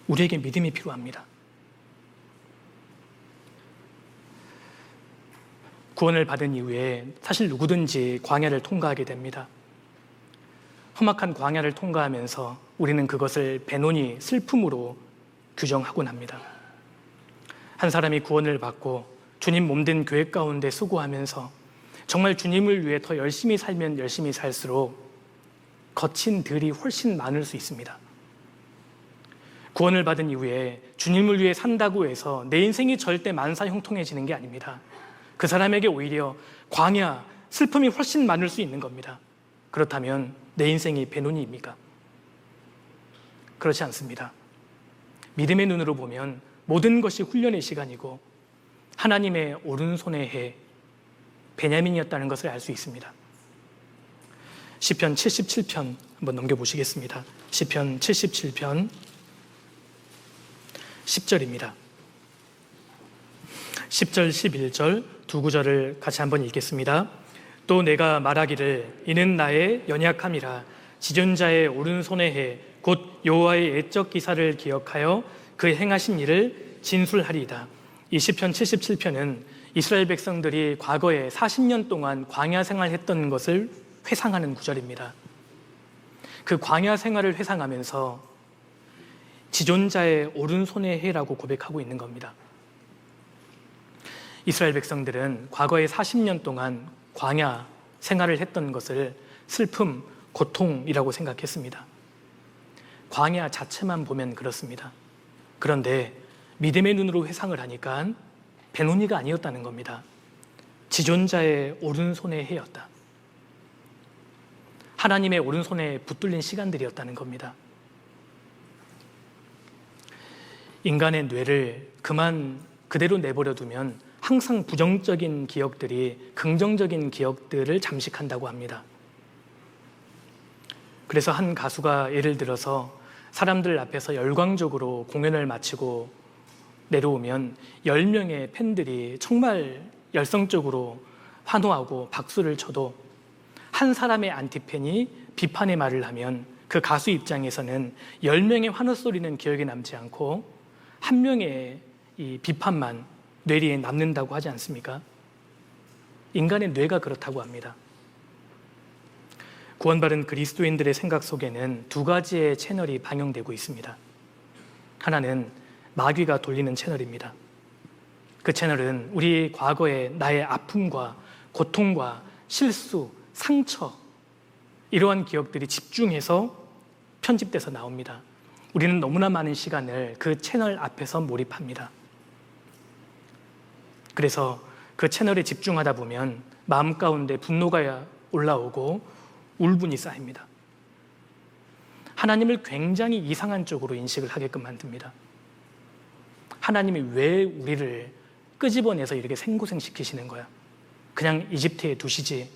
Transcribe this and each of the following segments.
우리에게 믿음이 필요합니다. 구원을 받은 이후에 사실 누구든지 광야를 통과하게 됩니다. 험악한 광야를 통과하면서 우리는 그것을 배노니 슬픔으로 규정하곤 합니다. 한 사람이 구원을 받고 주님 몸된 교회 가운데 수고하면서 정말 주님을 위해 더 열심히 살면 열심히 살수록 거친 들이 훨씬 많을 수 있습니다. 구원을 받은 이후에 주님을 위해 산다고 해서 내 인생이 절대 만사형통해지는 게 아닙니다. 그 사람에게 오히려 광야, 슬픔이 훨씬 많을 수 있는 겁니다. 그렇다면 내 인생이 배노니입니까? 그렇지 않습니다. 믿음의 눈으로 보면 모든 것이 훈련의 시간이고 하나님의 오른손의 해, 베냐민이었다는 것을 알 수 있습니다. 시편 77편 한번 넘겨보시겠습니다. 시편 77편 10절입니다. 10절, 11절 두 구절을 같이 한번 읽겠습니다. 또 내가 말하기를 이는 나의 연약함이라 지존자의 오른손의 해 곧 여호와의 애적 기사를 기억하여 그 행하신 일을 진술하리이다. 이 시편 77편은 이스라엘 백성들이 과거에 40년 동안 광야 생활했던 것을 회상하는 구절입니다. 그 광야 생활을 회상하면서 지존자의 오른손의 해라고 고백하고 있는 겁니다. 이스라엘 백성들은 과거에 40년 동안 광야 생활을 했던 것을 슬픔, 고통이라고 생각했습니다. 광야 자체만 보면 그렇습니다. 그런데 믿음의 눈으로 회상을 하니까 베노니가 아니었다는 겁니다. 지존자의 오른손의 해였다. 하나님의 오른손에 붙들린 시간들이었다는 겁니다. 인간의 뇌를 그대로 내버려 두면 항상 부정적인 기억들이 긍정적인 기억들을 잠식한다고 합니다. 그래서 한 가수가 예를 들어서 사람들 앞에서 열광적으로 공연을 마치고 내려오면 10명의 팬들이 정말 열성적으로 환호하고 박수를 쳐도 한 사람의 안티팬이 비판의 말을 하면 그 가수 입장에서는 10명의 환호 소리는 기억에 남지 않고 한 명의 이 비판만 뇌리에 남는다고 하지 않습니까? 인간의 뇌가 그렇다고 합니다. 구원받은 그리스도인들의 생각 속에는 두 가지의 채널이 방영되고 있습니다. 하나는 마귀가 돌리는 채널입니다. 그 채널은 우리 과거의 나의 아픔과 고통과 실수, 상처 이러한 기억들이 집중해서 편집돼서 나옵니다. 우리는 너무나 많은 시간을 그 채널 앞에서 몰입합니다. 그래서 그 채널에 집중하다 보면 마음 가운데 분노가 올라오고 울분이 쌓입니다. 하나님을 굉장히 이상한 쪽으로 인식을 하게끔 만듭니다. 하나님이 왜 우리를 끄집어내서 이렇게 생고생시키시는 거야? 그냥 이집트에 두시지.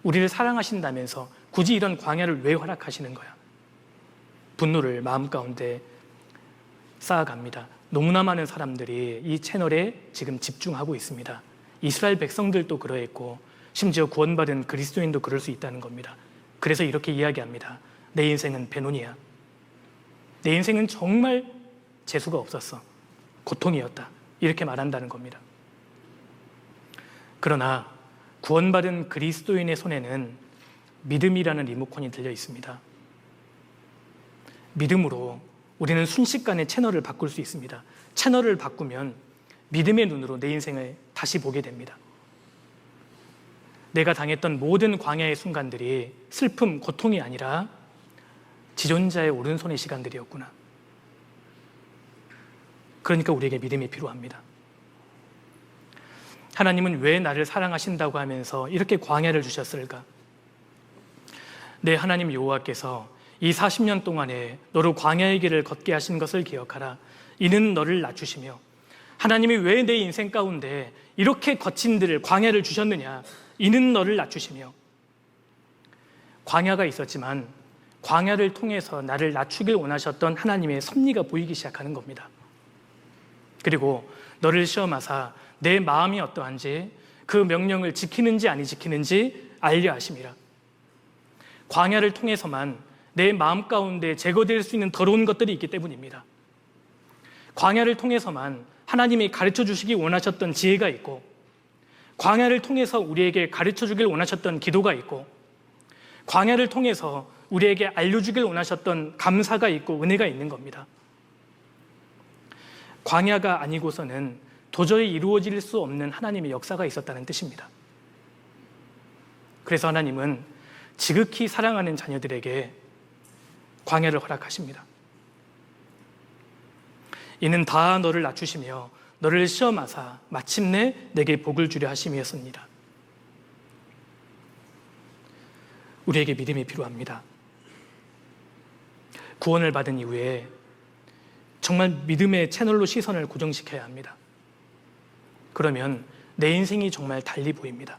우리를 사랑하신다면서 굳이 이런 광야를 왜 허락하시는 거야? 분노를 마음 가운데 쌓아갑니다. 너무나 많은 사람들이 이 채널에 지금 집중하고 있습니다. 이스라엘 백성들도 그러했고 심지어 구원받은 그리스도인도 그럴 수 있다는 겁니다. 그래서 이렇게 이야기합니다. 내 인생은 베노니야. 내 인생은 정말 재수가 없었어. 고통이었다. 이렇게 말한다는 겁니다. 그러나 구원받은 그리스도인의 손에는 믿음이라는 리모컨이 들려 있습니다. 믿음으로 우리는 순식간에 채널을 바꿀 수 있습니다. 채널을 바꾸면 믿음의 눈으로 내 인생을 다시 보게 됩니다. 내가 당했던 모든 광야의 순간들이 슬픔, 고통이 아니라 지존자의 오른손의 시간들이었구나. 그러니까 우리에게 믿음이 필요합니다. 하나님은 왜 나를 사랑하신다고 하면서 이렇게 광야를 주셨을까? 내 하나님 여호와께서 이 40년 동안에 너로 광야의 길을 걷게 하신 것을 기억하라. 이는 너를 낮추시며 하나님이 왜 내 인생 가운데 이렇게 거친 들을 광야를 주셨느냐? 이는 너를 낮추시며 광야가 있었지만 광야를 통해서 나를 낮추길 원하셨던 하나님의 섭리가 보이기 시작하는 겁니다. 그리고 너를 시험하사 내 마음이 어떠한지 그 명령을 지키는지 아니 지키는지 알려 하심이라. 광야를 통해서만 내 마음 가운데 제거될 수 있는 더러운 것들이 있기 때문입니다. 광야를 통해서만 하나님이 가르쳐 주시기 원하셨던 지혜가 있고, 광야를 통해서 우리에게 가르쳐 주길 원하셨던 기도가 있고, 광야를 통해서 우리에게 알려주길 원하셨던 감사가 있고 은혜가 있는 겁니다. 광야가 아니고서는 도저히 이루어질 수 없는 하나님의 역사가 있었다는 뜻입니다. 그래서 하나님은 지극히 사랑하는 자녀들에게 광야를 허락하십니다. 이는 다 너를 낮추시며 너를 시험하사 마침내 내게 복을 주려 하심이었습니다. 우리에게 믿음이 필요합니다. 구원을 받은 이후에 정말 믿음의 채널로 시선을 고정시켜야 합니다. 그러면 내 인생이 정말 달리 보입니다.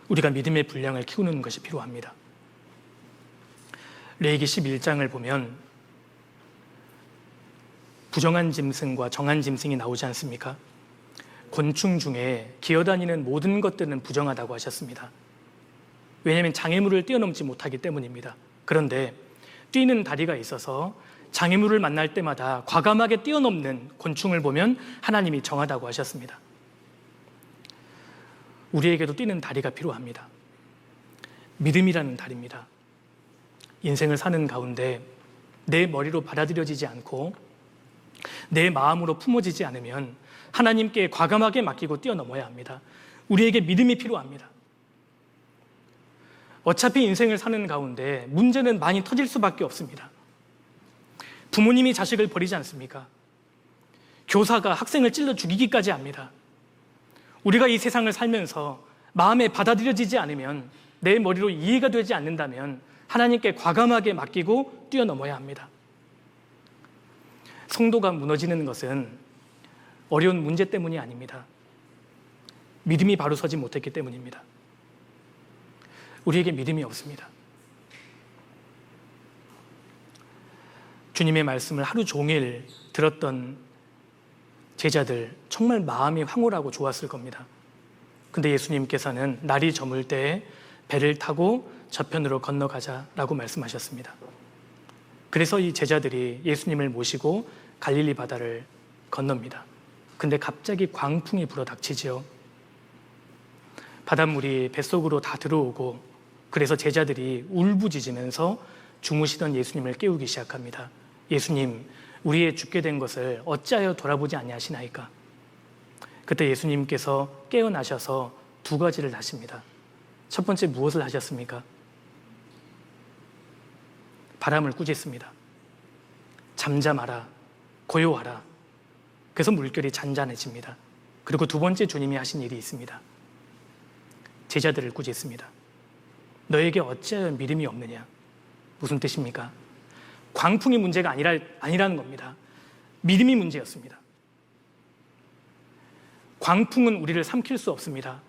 우리가 믿음의 분량을 키우는 것이 필요합니다. 레위기 11장을 보면 부정한 짐승과 정한 짐승이 나오지 않습니까? 곤충 중에 기어다니는 모든 것들은 부정하다고 하셨습니다. 왜냐하면 장애물을 뛰어넘지 못하기 때문입니다. 그런데 뛰는 다리가 있어서 장애물을 만날 때마다 과감하게 뛰어넘는 곤충을 보면 하나님이 정하다고 하셨습니다. 우리에게도 뛰는 다리가 필요합니다. 믿음이라는 다리입니다. 인생을 사는 가운데 내 머리로 받아들여지지 않고 내 마음으로 품어지지 않으면 하나님께 과감하게 맡기고 뛰어넘어야 합니다. 우리에게 믿음이 필요합니다. 어차피 인생을 사는 가운데 문제는 많이 터질 수밖에 없습니다. 부모님이 자식을 버리지 않습니까? 교사가 학생을 찔러 죽이기까지 합니다. 우리가 이 세상을 살면서 마음에 받아들여지지 않으면, 내 머리로 이해가 되지 않는다면 하나님께 과감하게 맡기고 뛰어넘어야 합니다. 성도가 무너지는 것은 어려운 문제 때문이 아닙니다. 믿음이 바로 서지 못했기 때문입니다. 우리에게 믿음이 없습니다. 주님의 말씀을 하루 종일 들었던 제자들, 정말 마음이 황홀하고 좋았을 겁니다. 근데 예수님께서는 날이 저물 때에 배를 타고 저편으로 건너가자라고 말씀하셨습니다. 그래서 이 제자들이 예수님을 모시고 갈릴리 바다를 건넙니다. 근데 갑자기 광풍이 불어닥치죠. 바닷물이 뱃속으로 다 들어오고, 그래서 제자들이 울부짖으면서 주무시던 예수님을 깨우기 시작합니다. 예수님, 우리의 죽게 된 것을 어찌하여 돌아보지 아니하시나이까? 그때 예수님께서 깨어나셔서 두 가지를 하십니다. 첫 번째, 무엇을 하셨습니까? 바람을 꾸짖습니다. 잠잠하라, 고요하라. 그래서 물결이 잔잔해집니다. 그리고 두 번째 주님이 하신 일이 있습니다. 제자들을 꾸짖습니다. 너에게 어찌하여 믿음이 없느냐? 무슨 뜻입니까? 광풍이 문제가 아니라는 겁니다. 믿음이 문제였습니다. 광풍은 우리를 삼킬 수 없습니다.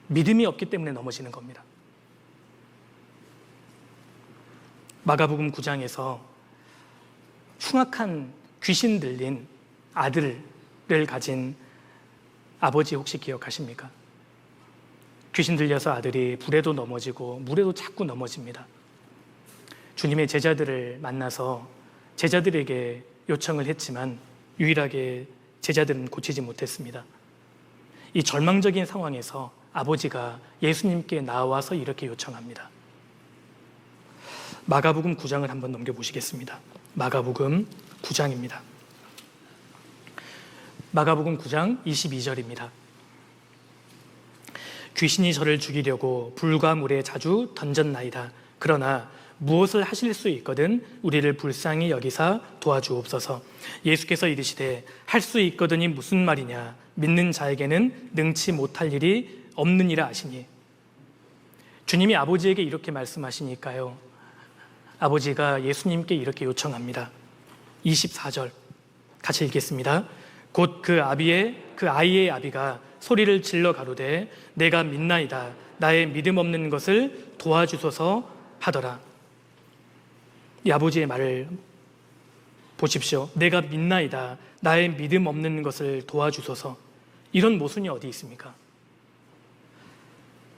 믿음이 없기 때문에 넘어지는 겁니다. 마가복음 9장에서 흉악한 귀신 들린 아들을 가진 아버지 혹시 기억하십니까? 귀신 들려서 아들이 불에도 넘어지고 물에도 자꾸 넘어집니다. 주님의 제자들을 만나서 제자들에게 요청을 했지만 유일하게 제자들은 고치지 못했습니다. 이 절망적인 상황에서 아버지가 예수님께 나와서 이렇게 요청합니다. 마가복음 9장을 한번 넘겨보시겠습니다. 마가복음 9장입니다. 마가복음 9장 22절입니다. 귀신이 저를 죽이려고 불과 물에 자주 던졌나이다. 그러나 무엇을 하실 수 있거든 우리를 불쌍히 여기사 도와주옵소서. 예수께서 이르시되 할 수 있거든이 무슨 말이냐? 믿는 자에게는 능치 못할 일이 없느니라 하시니. 주님이 아버지에게 이렇게 말씀하시니까요, 아버지가 예수님께 이렇게 요청합니다. 24절 같이 읽겠습니다. 곧 그 아이의 아비가 소리를 질러 가로되 내가 믿나이다. 나의 믿음 없는 것을 도와주소서 하더라. 이 아버지의 말을 보십시오. 내가 믿나이다. 나의 믿음 없는 것을 도와주소서. 이런 모순이 어디 있습니까?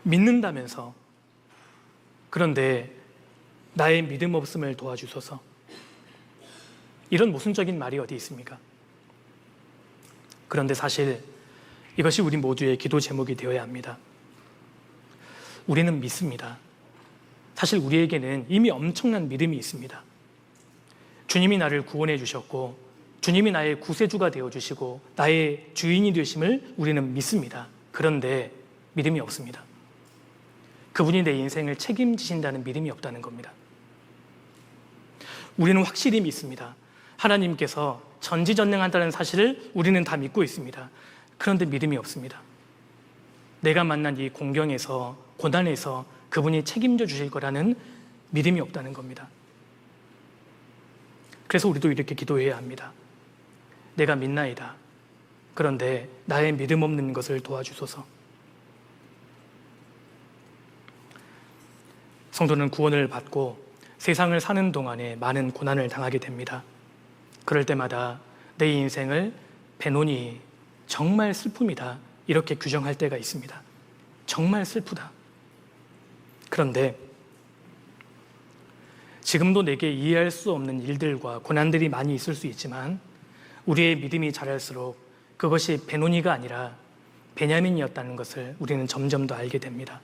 믿는다면서, 그런데 나의 믿음 없음을 도와주소서. 이런 모순적인 말이 어디 있습니까? 그런데 사실 이것이 우리 모두의 기도 제목이 되어야 합니다. 우리는 믿습니다. 사실 우리에게는 이미 엄청난 믿음이 있습니다. 주님이 나를 구원해 주셨고 주님이 나의 구세주가 되어주시고 나의 주인이 되심을 우리는 믿습니다. 그런데 믿음이 없습니다. 그분이 내 인생을 책임지신다는 믿음이 없다는 겁니다. 우리는 확실히 믿습니다. 하나님께서 전지전능한다는 사실을 우리는 다 믿고 있습니다. 그런데 믿음이 없습니다. 내가 만난 이 공경에서, 고난에서 그분이 책임져 주실 거라는 믿음이 없다는 겁니다. 그래서 우리도 이렇게 기도해야 합니다. 내가 믿나이다. 그런데 나의 믿음 없는 것을 도와주소서. 성도는 구원을 받고 세상을 사는 동안에 많은 고난을 당하게 됩니다. 그럴 때마다 내 인생을 베노니 정말 슬픔이다 이렇게 규정할 때가 있습니다. 정말 슬프다. 그런데 지금도 내게 이해할 수 없는 일들과 고난들이 많이 있을 수 있지만 우리의 믿음이 자랄수록 그것이 베노니가 아니라 베냐민이었다는 것을 우리는 점점 더 알게 됩니다.